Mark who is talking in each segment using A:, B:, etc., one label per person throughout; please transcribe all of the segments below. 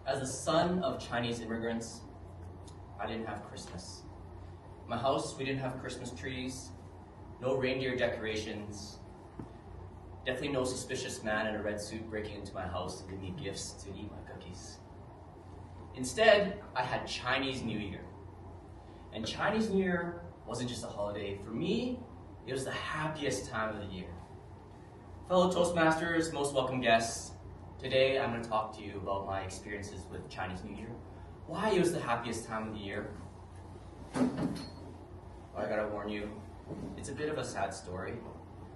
A: As the son of Chinese immigrants, I didn't have Christmas. In my house, we didn't have Christmas trees, no reindeer decorations, definitely no suspicious man in a red suit breaking into my house to give me gifts to eat my cookies. Instead, I had Chinese New Year. And Chinese New Year wasn't just a holiday. For me, it was the happiest time of the year. Fellow Toastmasters, most welcome guests, today I'm going to talk to you about my experiences with Chinese New Year, why it was the happiest time of the year. But I gotta warn you, it's a bit of a sad story,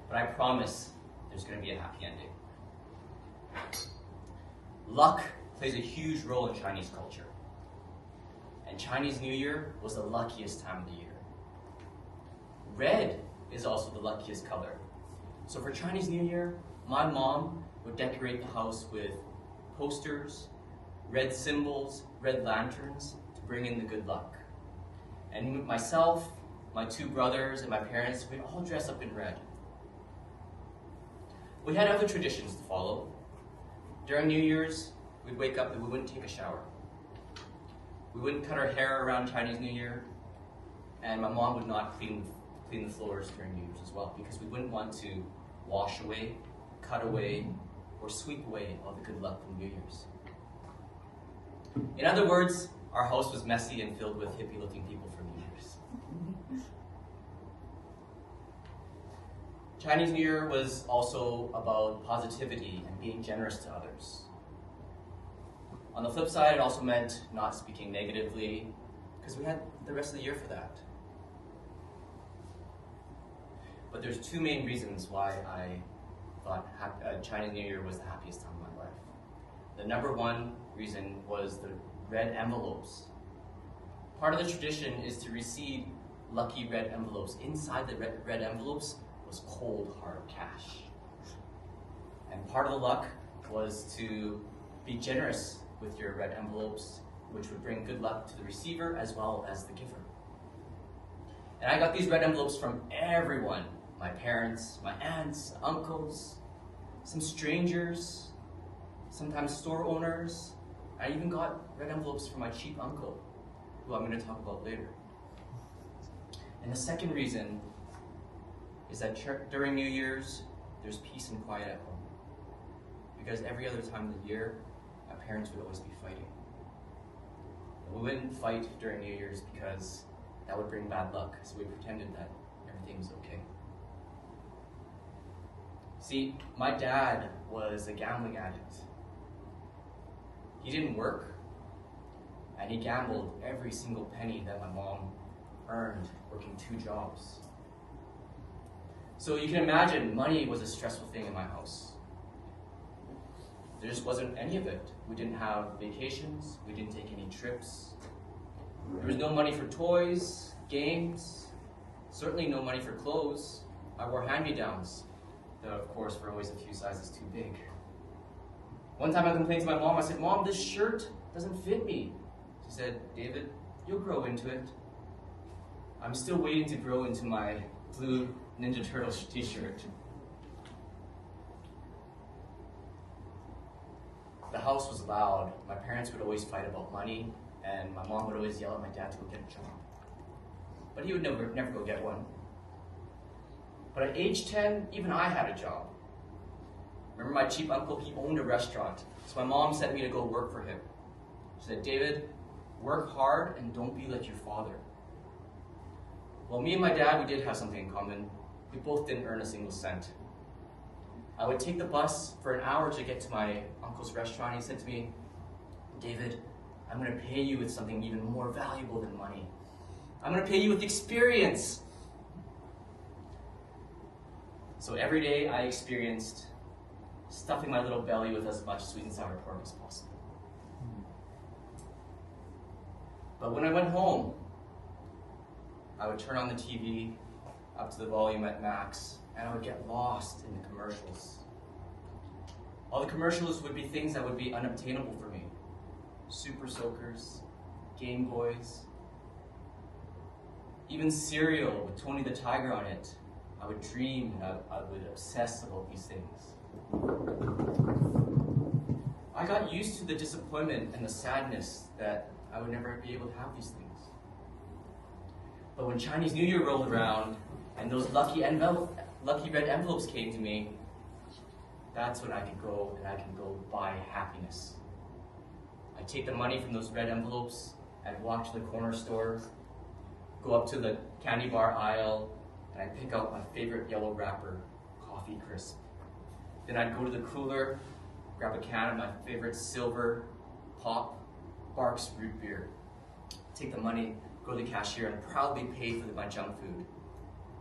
A: but I promise there's going to be a happy ending. Luck plays a huge role in Chinese culture, and Chinese New Year was the luckiest time of the year. Red is also the luckiest color. So for Chinese New Year, my mom would decorate the house with posters, red symbols, red lanterns to bring in the good luck. And myself, my two brothers, and my parents, we'd all dress up in red. We had other traditions to follow. During New Year's, we'd wake up and we wouldn't take a shower. We wouldn't cut our hair around Chinese New Year, and my mom would not clean the floors during New Year's as well, because we wouldn't want to wash away, cut away, or sweep away all the good luck from New Year's. In other words, our house was messy and filled with hippie-looking people for New Year's. Chinese New Year was also about positivity and being generous to others. On the flip side, it also meant not speaking negatively, because we had the rest of the year for that. But there's two main reasons why I thought Chinese New Year was the happiest time of my life. The number one reason was the red envelopes. Part of the tradition is to receive lucky red envelopes. Inside the red envelopes was cold, hard cash. And part of the luck was to be generous with your red envelopes, which would bring good luck to the receiver as well as the giver. And I got these red envelopes from everyone. My parents, my aunts, uncles, some strangers, sometimes store owners. I even got red envelopes from my cheap uncle, who I'm going to talk about later. And the second reason is that during New Year's, there's peace and quiet at home. Because every other time of the year, my parents would always be fighting. We wouldn't fight during New Year's because that would bring bad luck, so we pretended that everything was okay. See, my dad was a gambling addict. He didn't work, and he gambled every single penny that my mom earned working 2 jobs. So you can imagine, money was a stressful thing in my house. There just wasn't any of it. We didn't have vacations, we didn't take any trips. There was no money for toys, games, certainly no money for clothes. I wore hand-me-downs, though of course were always a few sizes too big. One time I complained to my mom, I said, "Mom, this shirt doesn't fit me." She said, "David, you'll grow into it." I'm still waiting to grow into my blue Ninja Turtles t-shirt. The house was loud. My parents would always fight about money, and my mom would always yell at my dad to go get a job. But he would never go get one. But at age 10, even I had a job. Remember my cheap uncle, he owned a restaurant. So my mom sent me to go work for him. She said, "David, work hard and don't be like your father." Well, me and my dad, we did have something in common. We both didn't earn a single cent. I would take the bus for an hour to get to my uncle's restaurant. He said to me, "David, I'm going to pay you with something even more valuable than money. I'm going to pay you with experience." So every day I experienced stuffing my little belly with as much sweet and sour pork as possible. But when I went home, I would turn on the TV up to the volume at max, and I would get lost in the commercials. All the commercials would be things that would be unobtainable for me. Super Soakers, Game Boys, even cereal with Tony the Tiger on it. I would dream and I would obsess about these things. I got used to the disappointment and the sadness that I would never be able to have these things. But when Chinese New Year rolled around and those lucky red envelopes came to me, that's when I could go and I can go buy happiness. I take the money from those red envelopes and walk to the corner store, go up to the candy bar aisle, and I pick out my favorite yellow wrapper, Coffee Crisp. Then I'd go to the cooler, grab a can of my favorite silver pop Barks root beer, take the money, go to the cashier, and proudly pay for my junk food.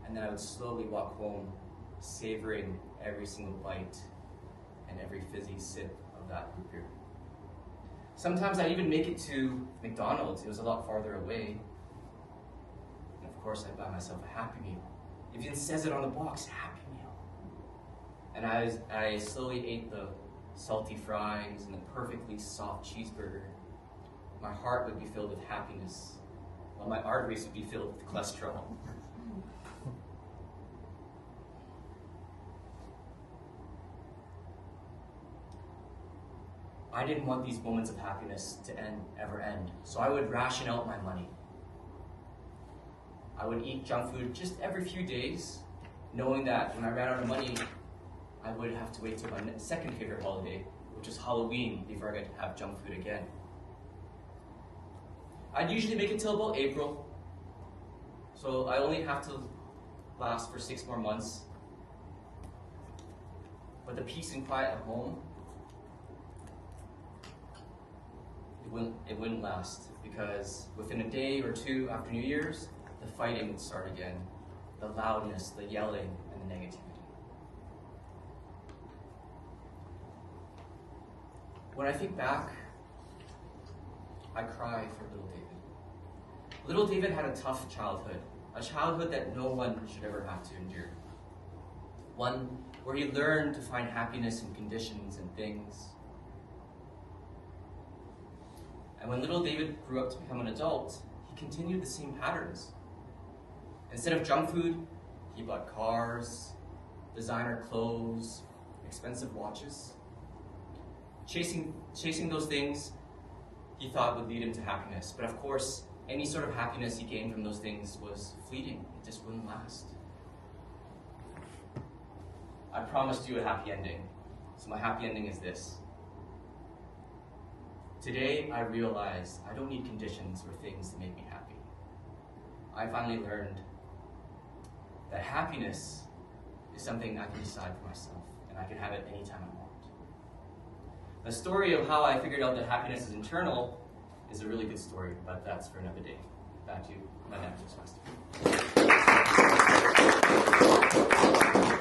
A: And then I would slowly walk home, savoring every single bite and every fizzy sip of that root beer. Sometimes I'd even make it to McDonald's. It was a lot farther away. And of course, I'd buy myself a Happy Meal. It even says it on the box, Happy Meal. And I slowly ate the salty fries and the perfectly soft cheeseburger. My heart would be filled with happiness, while my arteries would be filled with cholesterol. I didn't want these moments of happiness to ever end, so I would ration out my money. I would eat junk food just every few days, knowing that when I ran out of money, I would have to wait till my second favorite holiday, which is Halloween, before I got to have junk food again. I'd usually make it till about April, so I only have to last for 6 more months. But the peace and quiet at home, it wouldn't last, because within a day or two after New Year's, the fighting would start again, the loudness, the yelling, and the negativity. When I think back, I cry for little David. Little David had a tough childhood, a childhood that no one should ever have to endure. One where he learned to find happiness in conditions and things. And when little David grew up to become an adult, he continued the same patterns. Instead of junk food, he bought cars, designer clothes, expensive watches. Chasing those things he thought would lead him to happiness. But of course, any sort of happiness he gained from those things was fleeting. It just wouldn't last. I promised you a happy ending. So my happy ending is this. Today, I realized I don't need conditions or things to make me happy. I finally learned that happiness is something I can decide for myself, and I can have it anytime I want. The story of how I figured out that happiness is internal is a really good story, but that's for another day. Back to my next question.